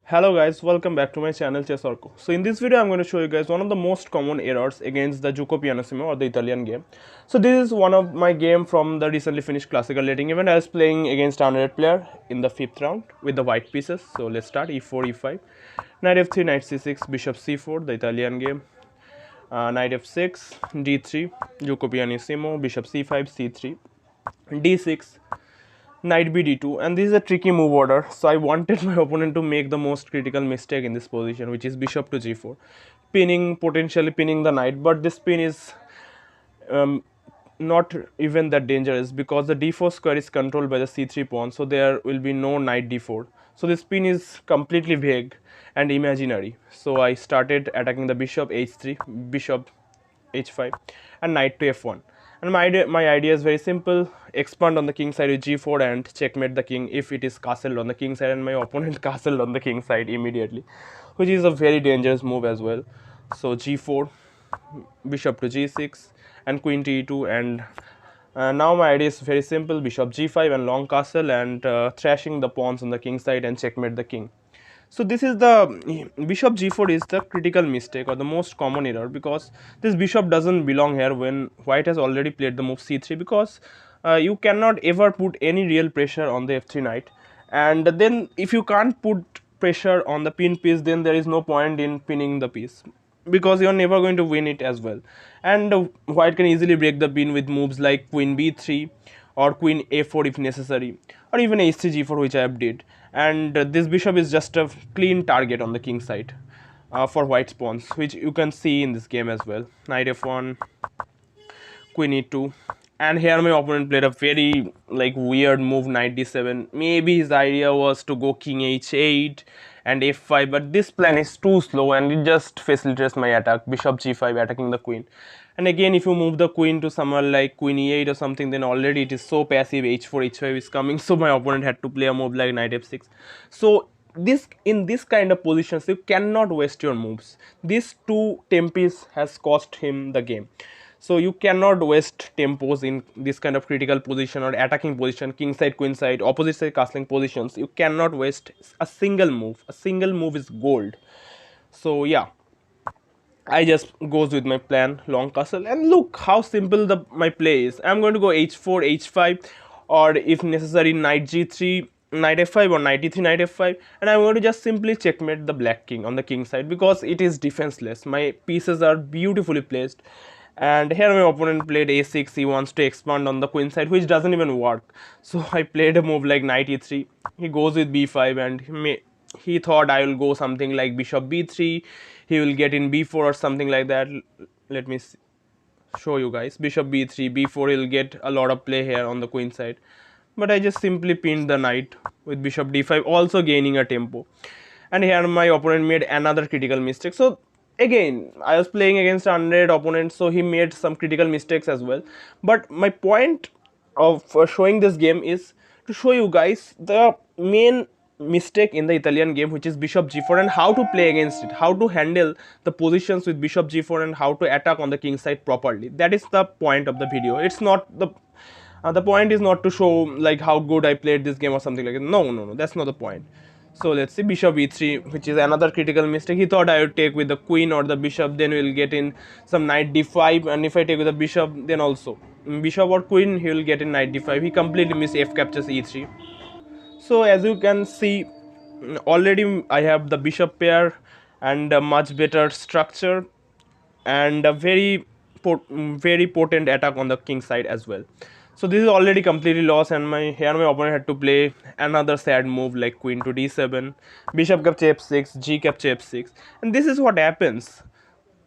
Hello guys, welcome back to my channel Chess Orco. So in this video I'm going to show you guys one of the most common errors against the Gioco Pianissimo or the Italian game. So this is one of my game from the recently finished classical dating event. I was playing against an unrated player in the 5th round with the white pieces. So let's start. E4, E5, Knight F3, Knight C6, Bishop C4, the Italian game. Knight F6, D3, Gioco Pianissimo, Bishop C5, C3, D6, Knight b d2, and this is a tricky move order, so I wanted my opponent to make the most critical mistake in this position, which is bishop to g4, potentially pinning the knight, but this pin is not even that dangerous because the d4 square is controlled by the c3 pawn, so there will be no knight d4. So this pin is completely vague and imaginary. So I started attacking the bishop h3, bishop h5, and knight to f1. And my idea is very simple: expand on the king side with g4 and checkmate the king if it is castled on the king side, and my opponent castled on the king side immediately, which is a very dangerous move as well. So g4, bishop to g6, and queen to e2, and now my idea is very simple: bishop g5 and long castle, and thrashing the pawns on the king side and checkmate the king. So this is the bishop g4 is the critical mistake or the most common error, because this bishop doesn't belong here when white has already played the move c3, because you cannot ever put any real pressure on the f3 knight, and then if you can't put pressure on the pin piece, then there is no point in pinning the piece, because you're never going to win it as well. And white can easily break the pin with moves like queen b3 or queen a4 if necessary, or even h3 g4, which I have did. And this bishop is just a clean target on the king side for white's pawns, which you can see in this game as well. Knight f1, queen e2, and here my opponent played a very weird move, knight d7. Maybe his idea was to go king h8 and f5, but this plan is too slow and it just facilitates my attack, bishop g5 attacking the queen. And again, if you move the queen to somewhere like queen e8 or something, then already it is so passive, h4 h5 is coming, so my opponent had to play a move like knight f6. So in this kind of positions you cannot waste your moves. These two tempos has cost him the game. So you cannot waste tempos in this kind of critical position or attacking position, king side, queen side, opposite side castling positions. You cannot waste a single move. A single move is gold. So yeah, I just goes with my plan, long castle, and look how simple my play is. I'm going to go h4, h5, or if necessary knight g3, knight f5, or knight e3, knight f5, and I'm going to just simply checkmate the black king on the king side because it is defenseless. My pieces are beautifully placed. And here my opponent played a6. He wants to expand on the queen side, which doesn't even work. So I played a move like knight e3. He goes with b5, and he thought I will go something like bishop b3. He will get in b4 or something like that. Let me show you guys. Bishop b3, b4. He'll get a lot of play here on the queen side, but I just simply pinned the knight with bishop d5, also gaining a tempo. And here my opponent made another critical mistake. So again, I was playing against an unrated opponent, so he made some critical mistakes as well. But my point of showing this game is to show you guys the main mistake in the Italian game, which is bishop g4, and how to play against it, how to handle the positions with bishop g4, and how to attack on the king side properly. That is the point of the video. It's not the point is not to show like how good I played this game or something like that. No, that's not the point. So let's see, bishop e3, which is another critical mistake. He thought I would take with the queen or the bishop, then we'll get in some knight d5, and if I take with the bishop, then also bishop or queen, he will get in knight d5. He completely missed f captures e3. So as you can see, already I have the bishop pair and a much better structure and a very potent attack on the king side as well. So this is already completely lost, and my opponent had to play another sad move like queen to d7, bishop capture f6, g capture f6, and this is what happens.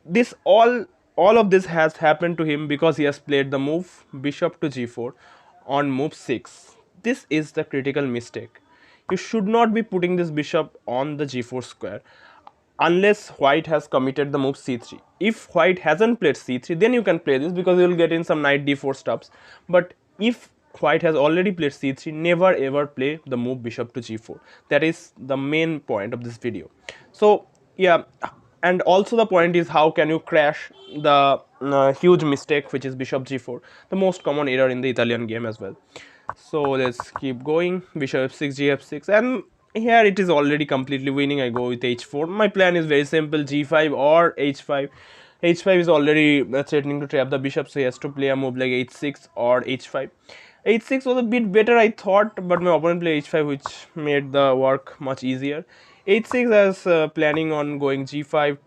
This all of this has happened to him because he has played the move bishop to g4 on move 6. This is the critical mistake. You should not be putting this bishop on the g4 square unless white has committed the move c3. If white hasn't played c3, then you can play this because you will get in some knight d4 stuffs. But if white has already played c3, never ever play the move bishop to g4. That is the main point of this video. So yeah, and also the point is how can you crash the huge mistake, which is bishop g4, the most common error in the Italian game as well. So let's keep going. Bishop f6, g f6, and here it is already completely winning. I go with h4. My plan is very simple, g5 or h5. H5 is already threatening to trap the bishop, so he has to play a move like h6 or h5. H6 was a bit better, I thought, but my opponent played h5, which made the work much easier. H6, I was planning on going g5,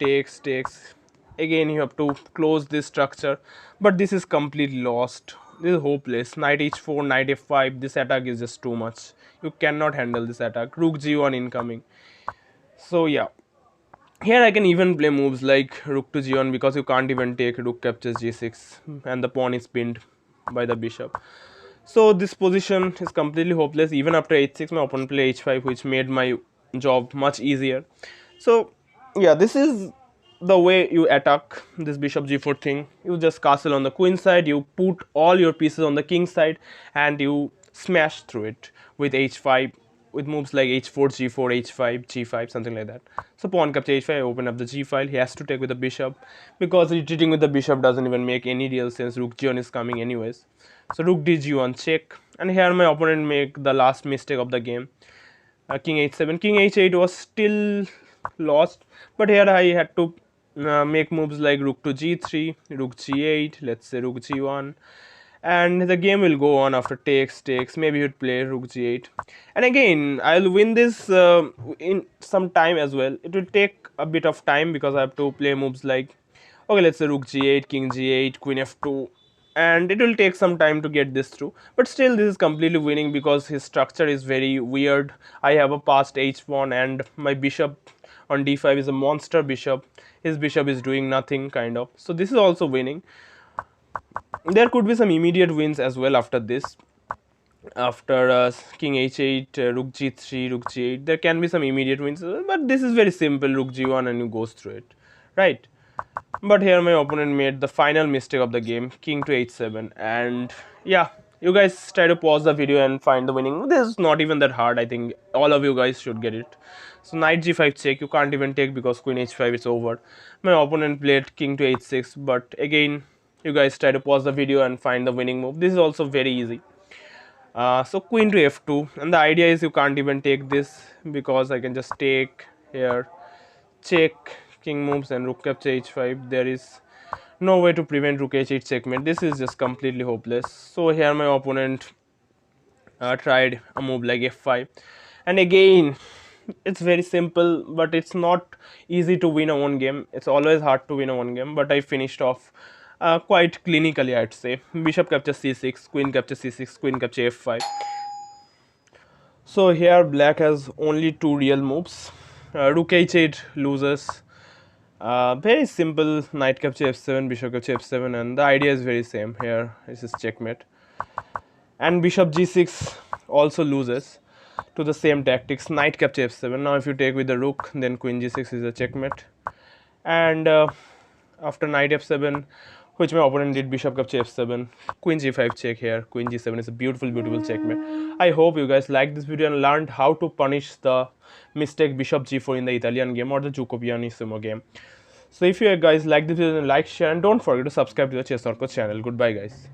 takes. Again, you have to close this structure, but this is completely lost. This is hopeless. Knight h4, knight f5. This attack is just too much. You cannot handle this attack. Rook g1 incoming. So yeah, here I can even play moves like rook to g1 because you can't even take rook captures g6 and the pawn is pinned by the bishop. So this position is completely hopeless. Even after h6, my opponent played h5, which made my job much easier. So yeah, this is the way you attack this bishop g4 thing. You just castle on the queen side, you put all your pieces on the king side, and you smash through it with h5, with moves like h4, g4, h5, g5, something like that. So pawn capture h5, I open up the g file. He has to take with the bishop because retreating with the bishop doesn't even make any real sense. Rook g1 is coming anyways. So rook d g1 check, and here my opponent make the last mistake of the game. King h7, king h8 was still lost, but here I had to make moves like rook to g3, rook g8, let's say rook g1, and the game will go on after takes. Maybe you'd play rook g8, and again I'll win this in some time as well. It will take a bit of time because I have to play moves like, okay, let's say rook g8, king g8, queen f2, and it will take some time to get this through, but still this is completely winning because his structure is very weird. I have a passed h pawn and my bishop on d5 is a monster bishop. His bishop is doing nothing kind of, so this is also winning. There could be some immediate wins as well after this. After king h8, rook g3, rook g8, there can be some immediate wins, but this is very simple, rook g1 and you goes through it, right? But here my opponent made the final mistake of the game, king to h7, and yeah, you guys try to pause the video and find the winning. This is not even that hard. I think all of you guys should get it. So knight g5 check, you can't even take because queen h5 is over. My opponent played king to h6, but again, you guys try to pause the video and find the winning move. This is also very easy. So queen to f2, and the idea is you can't even take this because I can just take here, check, king moves and rook capture h5. There is no way to prevent rook h8 checkmate. This is just completely hopeless. So here my opponent tried a move like f5, and again it's very simple, but it's not easy to win a one game. It's always hard to win a one game, but I finished off quite clinically, I'd say. Bishop capture c6, queen capture c6, queen capture f5. So here black has only two real moves. Rook h8 loses. Very simple, knight capture f7, bishop capture f7, and the idea is very same. Here this is checkmate, and bishop g6 also loses to the same tactics, knight capture f7. Now if you take with the rook, then queen g6 is a checkmate, and after knight f7, which my opponent did, bishop capture f7, queen g5 check. Here queen g7 is a beautiful checkmate. I hope you guys liked this video and learned how to punish the mistake bishop g4 in the Italian game or the Gioco Pianissimo game. So if you guys like this video, then like, share, and don't forget to subscribe to the Chess Orco channel. Goodbye guys.